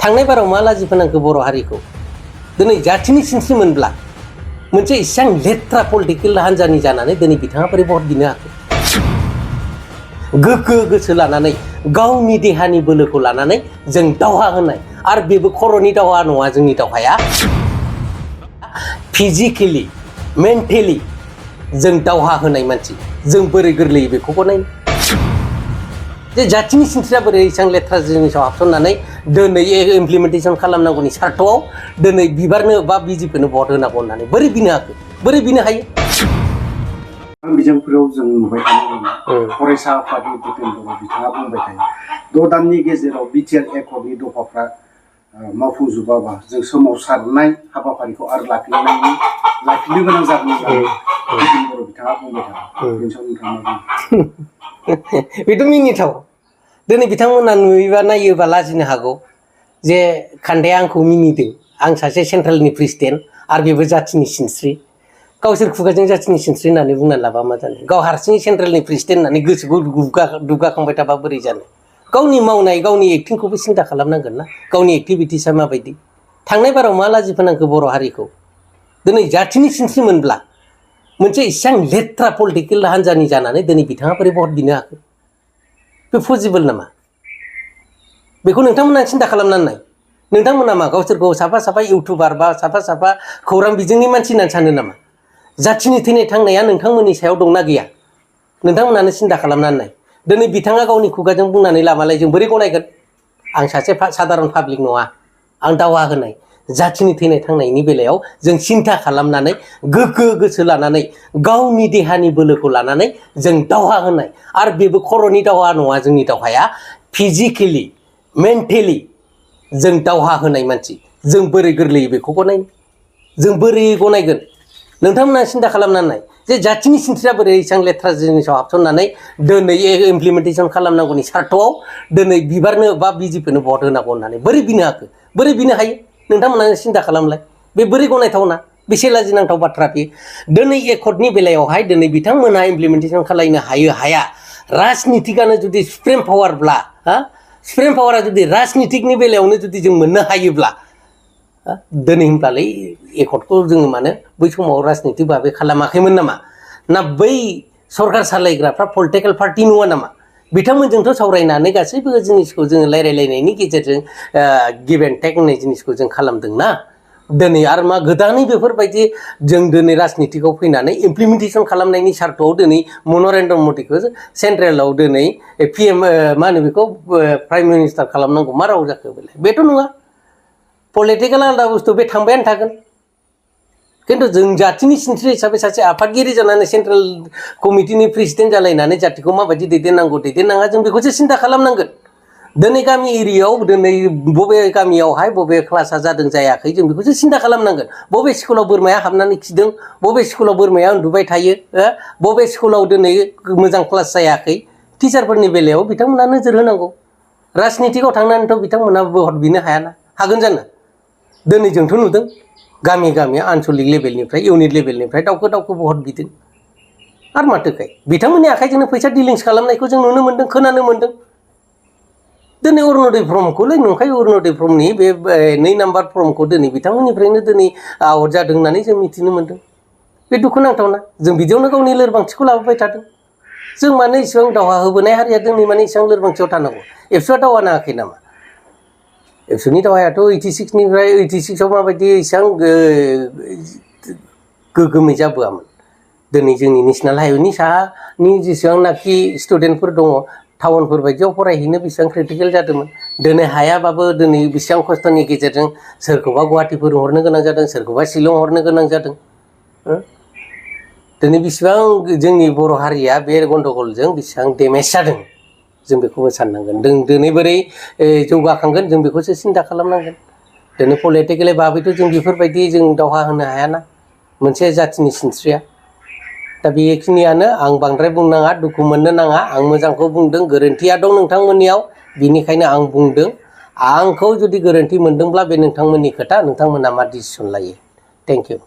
थांनाय बाराव मा लाजि फोनांखो बर' हारिखौ दिनै जाथिनि सिनस्रि मोनब्ला मोनसे इसां लेथ्रा पलिटिकेल हान्जानि जानानै दिनै बिथाङा बोरै भट बिनो हाखो गोगो गोसो लानानै गावनि देहानि बोलोखौ लानानै जों दावहा होनाय आरो बेबो खर'नि दावहा नङा जोंनि दावहाया फिजिकेलि मेन्टेलि जों दावहा होनाय मानसि जों बोरै गोरलैयै बेखौबो नाय जे जाथिनि सिनस्रिया बोरै इसां लेथ्रा जिनिसाव हाबसननानै दिनै इमप्लिमेन्टेसन खालामनांगौनि सार्थआव दिनै बिबारनो बा बिजेपिनो भट होनांगौ होननानै बोरै बिनो हाखो बोरै बिनो हायो बिजोंफोराव जों नुबाय थानो फरायसा आफादनि दिपेन्द्र बिथाङा बुंबाय थायो 6 दाननि गेजेराव बिटिआर एकर्डनि दफाफ्रा मावफुंजोबाबा जों सोमावसारनाय हाबाफारिखौ आरो लाखिनो गोनां जागोन होननानै दिपेन्द्र बिथाङा बुंबाय थादों बेनि सायाव नोंथाङा बेथ' मिनिथाव दिनै बिथांमोना नुयोबा नायोबा लाजिनो हागौ जे खान्दाया आंखौ मिनिदों आं सासे सेन्ट्रेलनि प्रेसिडेन्ट आरो बेबो जाथिनि सिनस्रि गावसोर खुगाजों जाथिनि सिनस्रि होननानै बुंना लाबा मा जानो गाव हारसिङै सेन्ट्रेलनि प्रेसिडेन्ट होननानै गोसोखौ दुगाखांबाय थाबा बोरै जानो गावनि मावनाय गावनि एक्टिंखौबो सिन्था खालामनांगोन ना गावनि एक्टिभिटिसआ माबायदि थांनाय बाराव मा लाजि फोनांखो बर' हारिखौ दिनै जाथिनि सिनस्रि मोनब्ला मोनसे इसां लेथ्रा पलिटिकेल हान्जानि जानानै दिनै बिथाङा बोरै भट बिनो हाखो बे पसिबोल नामा बेखौ नोंथांमोना सिन्था खालामनानै नाय नोंथांमोना मा गावसोरखौ साफा इउटुबार बा साफा खौरां बिजोंनि मानसि होननानै सानो नामा जाथिनि थैनाय थांनाया नोंथांमोननि सायाव दंना गैया नोंथांमोनानो सिन्था खालामनानै नाय दिनै बिथाङा गावनि खुगाजों बुंनानै लाबालाय जों बोरै गनायगोन आं सासे साधारन पाब्लिक नङा आं दावा होनाय जाथिनि थैनाय थांनायनि बेलायाव जों सिन्था खालामनानै गोगो गोसो लानानै गावनि देहानि बोलोखौ लानानै जों दावहा होनाय आरो बेबो खर'नि दावहा नङा जोंनि दावहाया फिजिकेलि मेन्टेलि जों दावहा होनाय मानसि जों बोरै गोरलैयै बेखौबो नाय जों बोरै गनायगोन नोंथांमोना सिन्था खालामनानै नाय जे जाथिनि सिनस्रिया बोरै इसां लेथ्रा जिनिसाव हाबसननानै दिनै इमप्लिमेन्टेसन खालामनांगौनि सार्थआव दिनै बिबारनो बा बिजेपिनो भट होनांगौ होननानै बोरै बिनो हाखो बोरै बिनो हायो नोंथांमोना सिन्था खालामलाय बे बोरै गनायथावना बेसे लाजिनांथाव बाथ्रा बे दिनै एकर्डनि बेलायावहाय दिनै बिथांमोनहा इमप्लिमेन्टेसन खालामनो हाया राजनितिकआनो जुदि सुप्रिम पावारब्ला सुप्रिम पावारा जुदि राजनितिकनि बेलायावनो जुदि जों मोननो हायोब्ला दिनै होनब्लालाय एकर्डखौ जोङो मानो बै समाव राजनितिक भाबै खालामाखैमोन नामा ना बै सरकार सालायग्राफ्रा पलिटिकेल पार्टि नङा नामा बिथांमोनजोंथ' सावरायनानै गासैबो जिनिसखौ जोङो रायलायलायनायनि गेजेरजों गिभ एन्ड टेक होननाय जिनिसखौ जों खालामदोंना दिनै आरो मा गोदानै बेफोरबायदि जों दिनै राजनितिकआव फैनानै इमप्लिमेन्टेसन खालामनायनि सार्थआव दिनै नरेन्द्र मदिखौ सेन्ट्रेलाव दिनै PM मा होनो बेखौ प्राइम मिनिस्टार खालामनांगौ मा राव जाखो बेलाय बेथ' नङा पलिटिकेल आलादा बुस्थु बे थांबायानो थागोन खिन्थु जों जाथिनि सिनस्रि हिसाबै सासे आफादगिरि जानानै सेन्ट्रेल कमिटिनि प्रेसिडेन्ट जालायनानै जाथिखौ माबायदि दैदेननांगौ दैदेननाङा जों बेखौसो सिन्था खालामनांगोन दिनै गामि एरियायाव दिनै बबे गामियावहाय बबे क्लासा जादों जायाखै जों बेखौसो सिन्था खालामनांगोन बबे स्कुलाव बोरमाया हाबनानै खिदों बबे स्कुलाव बोरमाया उन्दुबाय थायो बबे स्कुलाव दिनै मोजां क्लास जायाखै टिचारफोरनि बेलायाव बिथांमोना नोजोर होनांगौ राजनितिकआव थांनानैथ' बिथांमोना भट बिनो हायाना हागोन जानो दिनै जोंथ' नुदों गामि आनसलिक लेभेलनिफ्राय इउनिट लेभेलनिफ्राय दावखो भट बिदों आरो माथोखाय बिथांमोननि आखाइजोंनो फैसा डिलिंस खालामनायखौ जों नुनो मोन्दों खोनानो मोन्दों दिनै अरुण'दय फर्मखौलाय नंखाय अरुण'दय फर्मनि बे 2 नाम्बार फर्मखौ दिनै बिथांमोननिफ्रायनो दिनै आवट जादों होननानै जों मिथिनो मोन्दों बे दुखुनांथावना जों बिदियावनो गावनि लोरबांथिखौ लाबोबाय थादों जों मानो इसेबां दावहा होबोनाय हारिया दिनै माने इसेबां लोरबांथियाव थानांगौ एबसुआ दावहा नाङाखै नामा एबसुनि दावहायाथ' 86निफ्राय 86आव माबायदि इसेबां गोगोमै जाबोआमोन दिनै जोंनि नेसनेल हाइवेनि साहानि जेसेबांनाखि स्टुडेन्टफोर दङ टाउनफोर बायदियाव फरायहैनो बेसेबां क्रिटिकेल जादोंमोन दिनै हायाबाबो दिनै बेसेबां खस्थ'नि गेजेरजों सोरखौबा गुवाहाटिफोर हरनो गोनां जादों सोरखौबा शिलं हरनो गोनां जादों दिनै बेसेबां जोंनि बर' हारिया बे गन्दगलजों बेसेबां डेमेज जादों जों बेखौबो साननांगोन दिनै बोरै जौगाखांगोन जों बेखौसो सिन्था खालामनांगोन दिनै पलिटिकेलि भाबैथ' जों बेफोरबायदि जों दावहा होनो हायाना मोनसे जाथिनि सिनस्रिया दा बेखिनियानो आं बांद्राय बुंनाङा दुखु मोननो नाङा आं मोजांखौ बुंदों गोरोन्थिया दं नोंथांमोननियाव बिनिखायनो आं बुंदों आंखौ जुदि गोरोन्थि मोनदोंब्ला बे नोंथांमोननि खोथा नोंथांमोना मा डिसिसन लायो थेंक इउ